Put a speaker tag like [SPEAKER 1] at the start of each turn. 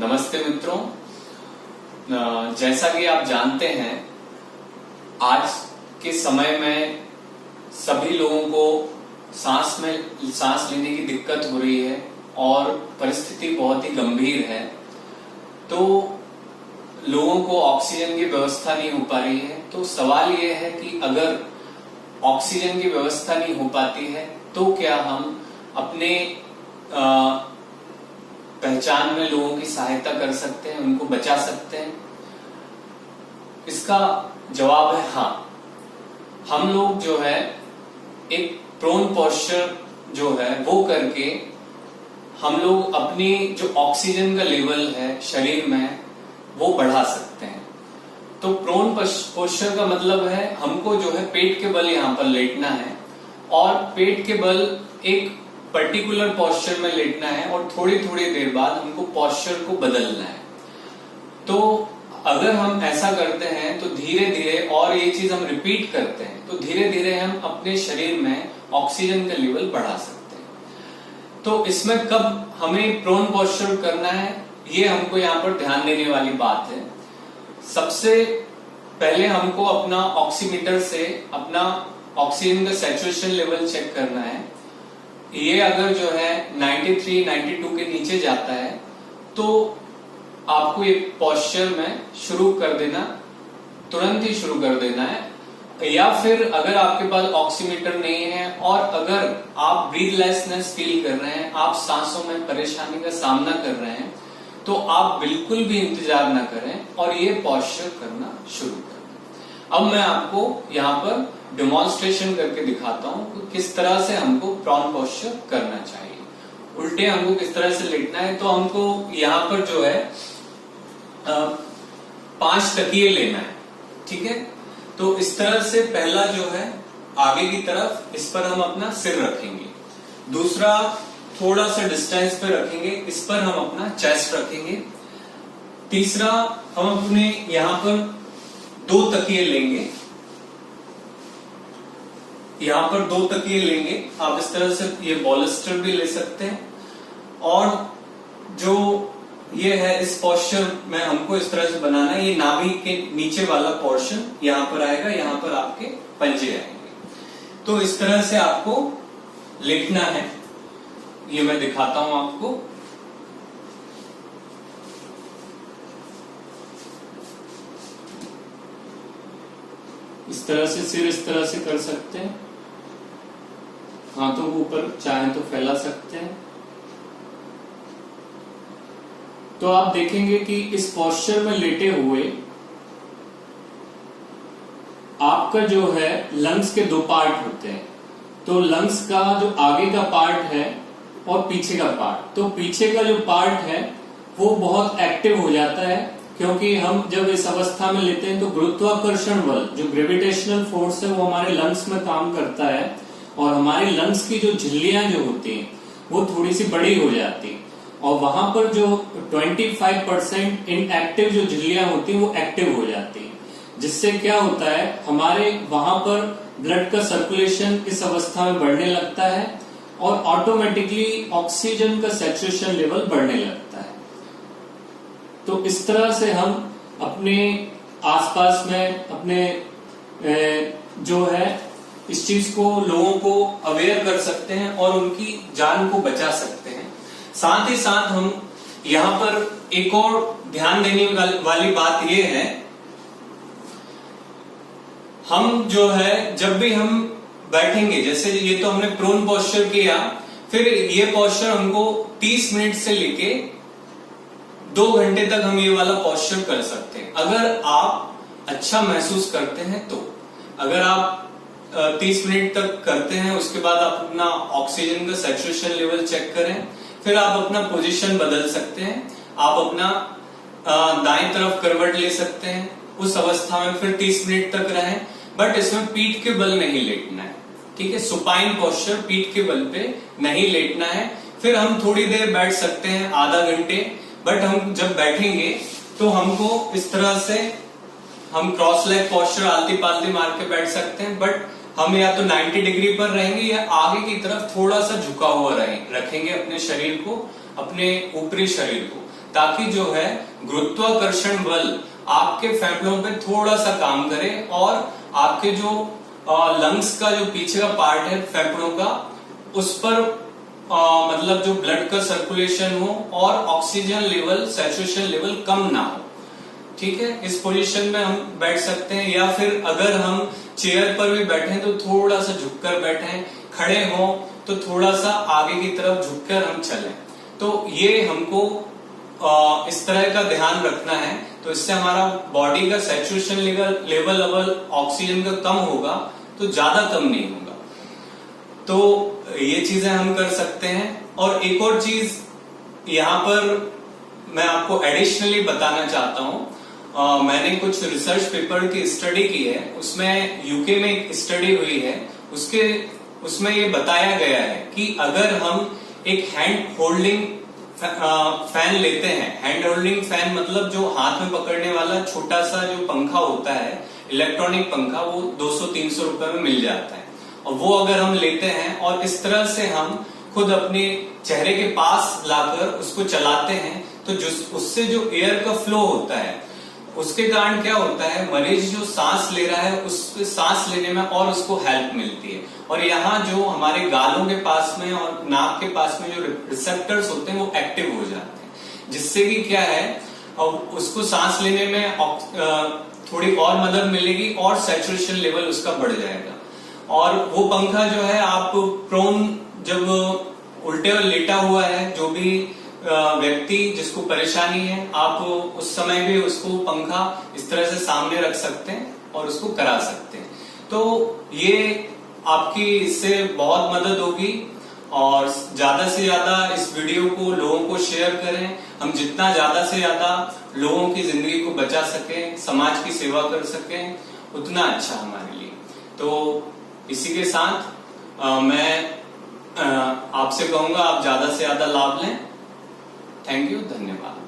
[SPEAKER 1] नमस्ते मित्रों। जैसा कि आप जानते हैं, आज के समय में सभी लोगों को सांस लेने की दिक्कत हो रही है और परिस्थिति बहुत ही गंभीर है। तो लोगों को ऑक्सीजन की व्यवस्था नहीं हो पा रही है। तो सवाल ये है कि अगर ऑक्सीजन की व्यवस्था नहीं हो पाती है तो क्या हम अपने पहचान में लोगों की सहायता कर सकते हैं, उनको बचा सकते हैं? इसका जवाब है हाँ। हम लोग जो है एक प्रोन पोस्चर जो है वो करके हम लोग अपनी जो ऑक्सीजन का लेवल है शरीर में वो बढ़ा सकते हैं। तो प्रोन पोस्चर का मतलब है हमको जो है पेट के बल यहाँ पर लेटना है और पेट के बल एक पर्टिकुलर पोस्चर में लेटना है और थोड़ी थोड़ी देर बाद हमको पोस्चर को बदलना है। तो अगर हम ऐसा करते हैं तो धीरे धीरे, और ये चीज हम रिपीट करते हैं तो धीरे धीरे हम अपने शरीर में ऑक्सीजन का लेवल बढ़ा सकते हैं। तो इसमें कब हमें प्रोन पोस्चर करना है, ये हमको यहाँ पर ध्यान देने वाली बात है। सबसे पहले हमको अपना ऑक्सीमीटर से अपना ऑक्सीजन का सैचुरेशन लेवल चेक करना है। ये अगर जो है 93, 92 के नीचे जाता है तो आपको एक पोस्चर में शुरू कर देना, तुरंत ही शुरू कर देना है। या फिर अगर आपके पास ऑक्सीमीटर नहीं है और अगर आप ब्रीथलेसनेस फील कर रहे हैं, आप सांसों में परेशानी का सामना कर रहे हैं, तो आप बिल्कुल भी इंतजार ना करें और ये पोस्चर करना शुरू करें। अब मैं आपको यहाँ पर डेमोन्स्ट्रेशन करके दिखाता हूँ कि किस तरह से हमको प्रोन पोस्चर करना चाहिए। उल्टे हमको किस तरह से लेटना है। तो हमको यहाँ पर जो है 5 तकिए लेना है, ठीक है। तो इस तरह से पहला जो है आगे की तरफ, इस पर हम अपना सिर रखेंगे। दूसरा थोड़ा सा डिस्टेंस पे रखेंगे, इस पर हम अपना चेस्ट रखेंगे। तीसरा हम अपने यहाँ पर 2 तकिए लेंगे, यहाँ पर 2 तकिए लेंगे। आप इस तरह से ये बॉलिस्टर भी ले सकते हैं। और जो ये है इस पोस्चर में हमको इस तरह से बनाना है। ये नाभि के नीचे वाला पोर्शन यहाँ पर आएगा, यहाँ पर आपके पंजे आएंगे। तो इस तरह से आपको लेटना है। ये मैं दिखाता हूं आपको। इस तरह से सिर इस तरह से कर सकते हैं, हाथों को ऊपर चाहे तो फैला सकते हैं। तो आप देखेंगे कि इस पोस्चर में लेटे हुए आपका जो है लंग्स के 2 पार्ट होते हैं। तो लंग्स का जो आगे का पार्ट है और पीछे का पार्ट, तो पीछे का जो पार्ट है वो बहुत एक्टिव हो जाता है, क्योंकि हम जब इस अवस्था में लेते हैं तो गुरुत्वाकर्षण बल, जो ग्रेविटेशनल फोर्स है, वो हमारे लंग्स में काम करता है और हमारे लंग्स की जो झिल्लियां जो होती हैं वो थोड़ी सी बड़ी हो जाती है और वहां पर जो 25% इनएक्टिव जो झिल्लियां होती हैं वो एक्टिव हो जाती है। जिससे क्या होता है, हमारे वहां पर ब्लड का सर्कुलेशन इस अवस्था में बढ़ने लगता है और ऑटोमेटिकली ऑक्सीजन का सैचुरेशन लेवल बढ़ने लगता है। तो इस तरह से हम अपने आसपास में अपने जो है इस चीज को लोगों को अवेयर कर सकते हैं और उनकी जान को बचा सकते हैं। साथ ही साथ हम यहाँ पर एक और ध्यान देने वाली बात यह है, हम जो है जब भी हम बैठेंगे, जैसे ये तो हमने प्रोन पोस्चर किया, फिर ये पोस्चर हमको 30 मिनट से लेके 2 घंटे तक हम ये वाला पोस्चर कर सकते हैं, अगर आप अच्छा महसूस करते हैं तो। अगर आप 30 मिनट तक करते हैं, उसके बाद आप अपना ऑक्सीजन का सैचुरेशन लेवल चेक करें, फिर आप अपना पोजीशन बदल सकते हैं। आप अपना दाएं तरफ करवट ले सकते हैं, उस अवस्था में फिर 30 मिनट तक रहें। बट इसमें पीठ के बल नहीं लेटना है, ठीक है। सुपाइन पोस्चर, पीठ के बल पे नहीं लेटना है। फिर हम थोड़ी देर बैठ सकते हैं, आधा घंटे। बट हम जब बैठेंगे तो हमको इस तरह से हम क्रॉस लेग पोस्चर आलती पालती मार के बैठ सकते हैं। बट हम या तो 90 डिग्री पर रहेंगे या आगे की तरफ थोड़ा सा झुका हुआ रखेंगे अपने शरीर को, अपने ऊपरी शरीर को, ताकि जो है गुरुत्वाकर्षण बल आपके फेफड़ों पे थोड़ा सा काम करे और आपके जो लंग्स का जो पीछे का पार्ट है फेफड़ों का, उस पर मतलब जो ब्लड का सर्कुलेशन हो और ऑक्सीजन लेवल, सैचुरेशन लेवल कम ना हो। ठीक है, इस पोजीशन में हम बैठ सकते हैं, या फिर अगर हम चेयर पर भी बैठे तो थोड़ा सा झुककर बैठें, खड़े हों तो थोड़ा सा आगे की तरफ झुककर हम चलें। तो ये हमको इस तरह का ध्यान रखना है, तो इससे हमारा बॉडी का सैचुरेशन लेवल ऑक्सीजन का कम होगा, तो ज्यादा कम नहीं होगा। तो ये चीजें हम कर सकते हैं। और एक और चीज यहाँ पर मैं आपको एडिशनली बताना चाहता हूं, मैंने कुछ रिसर्च पेपर की स्टडी की है, उसमें यूके में एक स्टडी हुई है, उसमें ये बताया गया है कि अगर हम एक हैंड होल्डिंग फैन लेते हैं, हैंड होल्डिंग फैन मतलब जो हाथ में पकड़ने वाला छोटा सा जो पंखा होता है, इलेक्ट्रॉनिक पंखा, वो 200-300 रुपए में मिल जाता है, और वो अगर हम लेते हैं और इस तरह से हम खुद अपने चेहरे के पास लाकर उसको चलाते हैं, तो उससे जो एयर का फ्लो होता है, उसके कारण क्या होता है, मरीज जो सांस ले रहा है उससे सांस लेने में और उसको हेल्प मिलती है। और यहाँ जो हमारे गालों के पास में और नाक के पास में जो रिसेप्टर्स होते हैं वो एक्टिव हो जाते हैं, जिससे कि क्या है, उसको सांस लेने में थोड़ी और मदद मिलेगी और सैचुरेशन लेवल उसका बढ़ जाएगा। और वो पंखा जो है, आप प्रोन जब उल्टे और लेटा हुआ है जो भी व्यक्ति जिसको परेशानी है, आप उस समय भी उसको पंखा इस तरह से सामने रख सकते हैं और उसको करा सकते हैं। तो ये आपकी इससे बहुत मदद होगी, और ज्यादा से ज्यादा इस वीडियो को लोगों को शेयर करें। हम जितना ज्यादा से ज्यादा लोगों की जिंदगी को बचा सकें, समाज की सेवा कर सकें, उतना अच्छा हमारे लिए। तो इसी के साथ मैं आपसे कहूंगा आप ज्यादा से ज्यादा लाभ लें। थैंक यू, धन्यवाद।